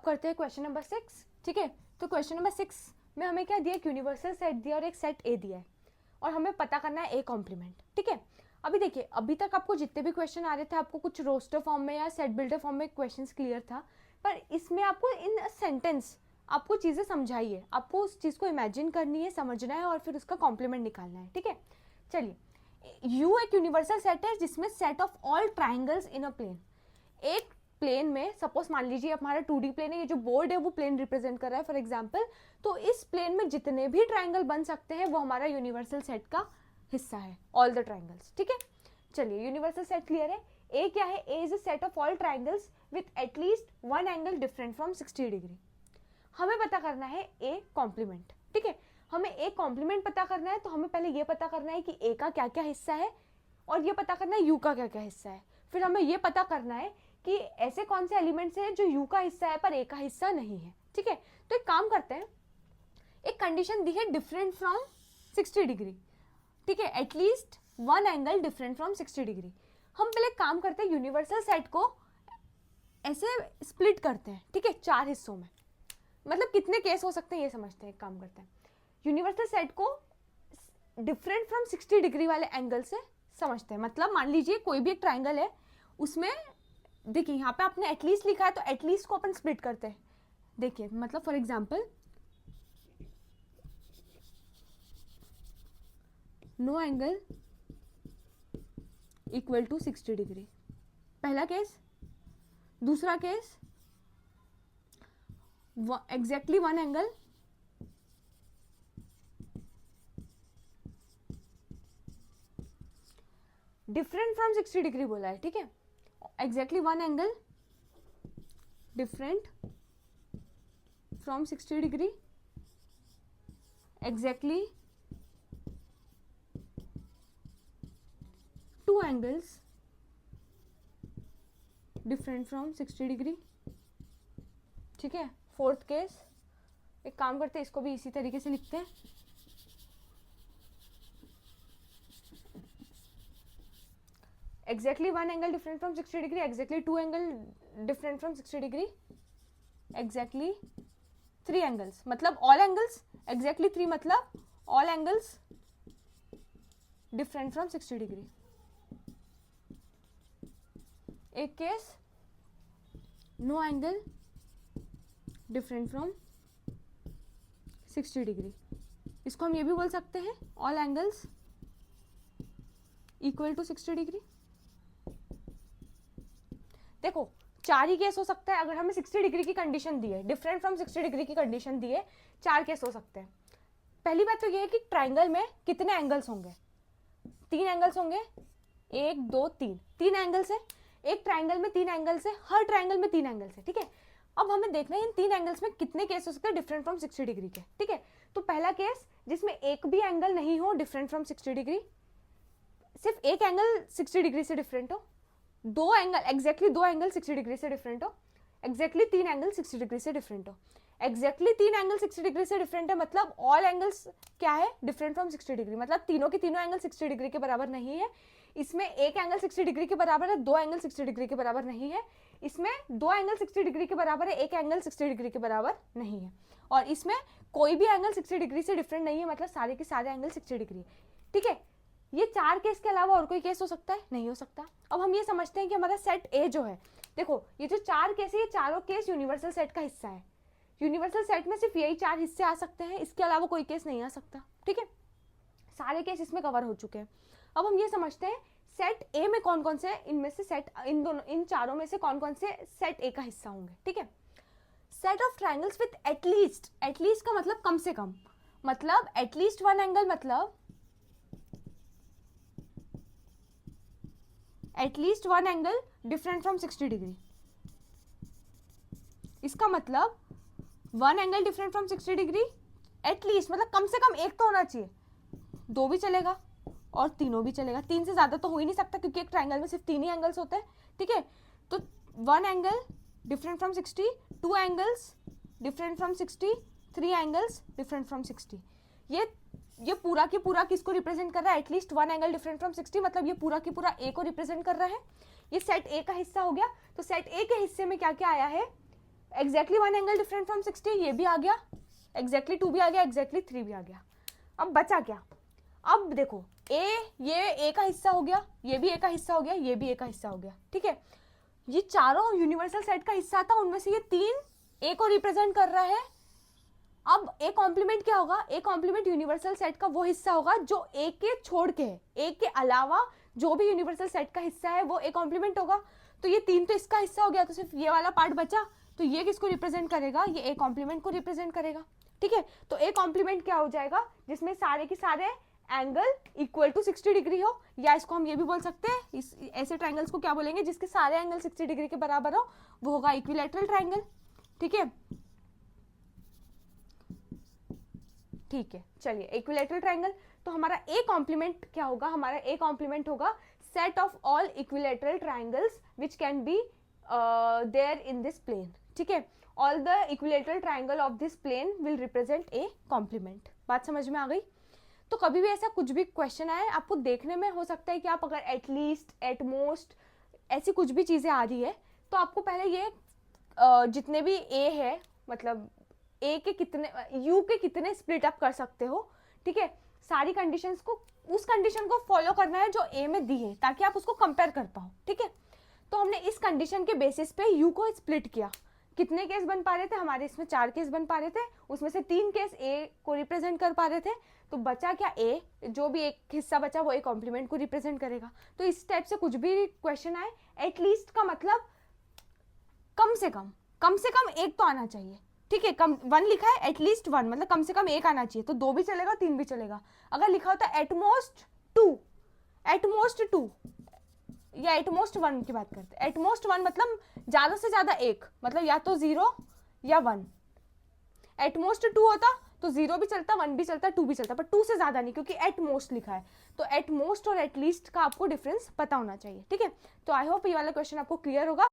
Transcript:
करते हैं question number 6। ठीक है, तो क्वेश्चन नंबर 6 में हमें क्या दिया, एक यूनिवर्सल सेट दिया और एक सेट ए दिया है और हमें पता करना है ए कॉम्प्लीमेंट। ठीक है, अभी देखिए, अभी तक आपको जितने भी क्वेश्चन आ रहे थे आपको कुछ रोस्टर फॉर्म में या सेट बिल्डर फॉर्म में क्वेश्चंस क्लियर था, पर इसमें आपको इन सेंटेंस आपको चीज़ें समझाइए, आपको उस चीज़ को इमेजिन करनी है, समझना है और फिर उसका कॉम्प्लीमेंट निकालना है। ठीक है, चलिए, यू एक यूनिवर्सल सेट है जिसमें set of all triangles in a plane. एक प्लेन में सपोज मान लीजिए हमारा 2D प्लेन है, ये जो बोर्ड है वो प्लेन रिप्रेजेंट कर रहा है फॉर एग्जांपल, तो इस प्लेन में जितने भी ट्राइंगल बन सकते हैं वो हमारा यूनिवर्सल सेट का हिस्सा है, ऑल द ट्राइंगल्स। ठीक है, चलिए यूनिवर्सल सेट क्लियर है। ए क्या है, A is a set of all triangles with at least one angle different from 60 degree. हमें पता करना है ए कॉम्प्लीमेंट। ठीक है, हमें ए कॉम्प्लीमेंट पता करना है तो हमें पहले ये पता करना है कि ए का क्या क्या हिस्सा है और ये पता करना है यू का क्या क्या हिस्सा है। फिर हमें ये पता करना है कि ऐसे कौन से एलिमेंट्स हैं जो यू का हिस्सा है पर ए का हिस्सा नहीं है। ठीक है, तो एक काम करते हैं, एक कंडीशन दी है डिफरेंट फ्रॉम 60 डिग्री। ठीक है, at least one angle different from 60 degree. हम पहले काम करते हैं, यूनिवर्सल सेट को ऐसे स्प्लिट करते हैं। ठीक है, 4 हिस्सों में, मतलब कितने केस हो सकते हैं ये समझते हैं। एक काम करते हैं, यूनिवर्सल सेट को डिफरेंट फ्रॉम 60 डिग्री वाले एंगल से समझते हैं। मतलब मान लीजिए कोई भी एक ट्राइंगल है, उसमें देखिए यहाँ पे आपने एटलीस्ट लिखा है तो एटलीस्ट को अपन स्प्लिट करते हैं। देखिए मतलब for example, no angle equal to 60 degree, पहला केस। दूसरा case, exactly one angle different from 60 degree बोला है। ठीक है, exactly one angle different from 60 degree, exactly two angles different from 60 degree. ठीक है, फोर्थ केस, एक काम करते हैं इसको भी इसी तरीके से लिखते हैं, exactly one angle different from 60 degree, exactly two angle different from 60 degree, exactly 3 angles, मतलब ऑल एंगल्स, एग्जैक्टली 3 मतलब all angles different from 60 degree. एक case, no angle different from 60 degree, इसको हम ये भी बोल सकते हैं all angles equal to 60 degree. देखो 4 ही केस हो सकता है, अगर हमें 60 डिग्री की कंडीशन दी है, डिफरेंट फ्रॉम 60 डिग्री की कंडीशन दी है, 4 केस हो सकते हैं। पहली बात तो ये है कि ट्राइंगल में कितने एंगल्स होंगे, 3 एंगल्स होंगे, 1 2 3, 3 एंगल्स है। एक ट्राइंगल में 3 एंगल्स है, हर ट्राइंगल में 3 एंगल्स है। ठीक है, अब हमें देखना है इन 3 एंगल्स में कितने केस हो सकते हैं डिफरेंट फ्रॉम 60 डिग्री के। ठीक है, तो पहला केस जिसमें एक भी एंगल नहीं हो डिफरेंट फ्रॉम 60 डिग्री, सिर्फ एक एंगल 60 डिग्री से डिफरेंट हो, 2 एंगल एग्जैक्टली 2 एंगल 60 डिग्री से डिफरेंट हो, एग्जैक्टली 3 एंगल 60 डिग्री से डिफरेंट हो। एग्जैक्टली 3 एंगल 60 डिग्री से डिफरेंट है, मतलब ऑल एंगल्स क्या है, डिफरेंट फ्रॉम 60 डिग्री, मतलब तीनों के तीनों एंगल 60 डिग्री के बराबर नहीं है। इसमें एक एंगल 60 डिग्री के बराबर है, 2 एंगल 60 डिग्री के बराबर नहीं है। इसमें 2 एंगल 60 डिग्री के बराबर है, एक एंगल 60 डिग्री के बराबर नहीं है। और इसमें कोई भी एंगल 60 डिग्री से डिफरेंट नहीं है, मतलब सारे के सारे एंगल 60 डिग्री है। ठीक है, ये 4 केस के अलावा और कोई केस हो सकता है, नहीं हो सकता। अब हम ये समझते हैं कि हमारा सेट ए जो है, देखो ये जो 4 केस है, ये चारों केस यूनिवर्सल सेट का हिस्सा है। यूनिवर्सल सेट में सिर्फ यही 4 हिस्से आ सकते हैं, इसके अलावा कोई केस नहीं आ सकता। ठीक है, सारे केस इसमें कवर हो चुके हैं। अब हम ये समझते हैं सेट ए में कौन कौन से, इनमें से सेट इन चारों में से कौन कौन से सेट ए का हिस्सा होंगे। ठीक है, set of triangles with at least, at least का मतलब कम से कम, मतलब एटलीस्ट वन एंगल, मतलब at least one angle different from 60 degree. इसका मतलब one angle different from 60 degree at least, मतलब कम से कम एक तो होना चाहिए, 2 भी चलेगा और तीनों भी चलेगा, 3 से ज्यादा तो हो ही नहीं सकता क्योंकि एक ट्राइंगल में सिर्फ 3 ही एंगल्स होते हैं। ठीक है, तो 1 angle different from 60, 2 angles different from 60, 3 angles different from 60। ये पूरा की पूरा किसको रिप्रेजेंट कर रहा है, एटलीस्ट 1 एंगल डिफरेंट फ्रॉम 60, मतलब ये पूरा की पूरा ए को रिप्रेजेंट कर रहा है। ये सेट ए का हिस्सा हो गया। तो सेट ए के हिस्से में क्या क्या आया है, एग्जैक्टली 1 एंगल डिफरेंट फ्रॉम 60, ये भी आ गया, एग्जैक्टली 2 भी आ गया, एग्जैक्टली 3 भी आ गया। अब बचा क्या? अब देखो ये ए का हिस्सा हो गया, ये भी ए का हिस्सा हो गया, ये भी ए का हिस्सा हो गया, ठीक है। ये चारों यूनिवर्सल सेट का हिस्सा था, उनमें से ये 3 ए को रिप्रेजेंट कर रहा है। अब ए कॉम्प्लीमेंट क्या होगा? ए कॉम्प्लीमेंट यूनिवर्सल सेट का वो हिस्सा होगा जो ए के छोड़ के है, ए के अलावा जो भी यूनिवर्सल सेट का हिस्सा है वो ए कॉम्प्लीमेंट होगा। तो ये 3 तो इसका हिस्सा हो गया, तो सिर्फ ये वाला पार्ट बचा, तो ये किसको रिप्रेजेंट करेगा? ये ए कॉम्प्लीमेंट को रिप्रेजेंट करेगा, ठीक है। तो ए कॉम्प्लीमेंट क्या हो जाएगा? जिसमें सारे के सारे एंगल इक्वल टू 60 डिग्री हो, या इसको हम ये भी बोल सकते हैं, इस ऐसे ट्रायंगल्स को क्या बोलेंगे? जिसके सारे एंगल 60 डिग्री के बराबर हो, वो होगा इक्विलैटरल ट्रायंगल, ठीक है। ठीक है, चलिए इक्विलैटरल ट्रायंगल, तो हमारा ए कॉम्प्लीमेंट क्या होगा? हमारा ए कॉम्प्लीमेंट होगा set of all equilateral triangles which can be there in this plane, ठीक है। All the equilateral triangle of this plane will represent A complement. बात समझ में आ गई? तो कभी भी ऐसा कुछ भी क्वेश्चन आए, आपको देखने में हो सकता है कि आप अगर एटलीस्ट, एटमोस्ट, ऐसी कुछ भी चीज़ें आ रही है, तो आपको पहले ये जितने भी ए है, मतलब ए के कितने, यू के कितने स्प्लिट अप कर सकते हो, ठीक है, सारी कंडीशंस को, उस कंडीशन को फॉलो करना है जो ए में दी है, ताकि आप उसको कंपेयर कर पाओ, ठीक है। तो हमने इस कंडीशन के बेसिस पे यू को स्प्लिट किया। कितने केस बन पा रहे थे? हमारे इसमें 4 केस बन पा रहे थे, उसमें से 3 केस ए को रिप्रेजेंट कर पा रहे थे, तो बचा क्या? ए, जो भी एक हिस्सा बचा वो ए कॉम्प्लीमेंट को रिप्रेजेंट करेगा। तो इस टाइप से कुछ भी क्वेश्चन आए, एटलीस्ट का मतलब कम से कम एक तो आना चाहिए, ठीक है। कम 1 लिखा है, एटलीस्ट 1 मतलब कम से कम एक आना चाहिए, तो 2 भी चलेगा, 3 भी चलेगा। अगर लिखा होता एटमोस्ट 2 या एटमोस्ट 1 की बात करते हैं, एटमोस्ट 1 मतलब ज्यादा से ज्यादा एक, मतलब या तो 0 या 1। एटमोस्ट 2 होता तो 0 भी चलता, 1 भी चलता, 2 भी चलता, पर 2 से ज्यादा नहीं, क्योंकि एटमोस्ट लिखा है। तो एटमोस्ट और एटलीस्ट का आपको डिफरेंस पता होना चाहिए, ठीक है। तो आई होप ये वाला क्वेश्चन आपको क्लियर होगा।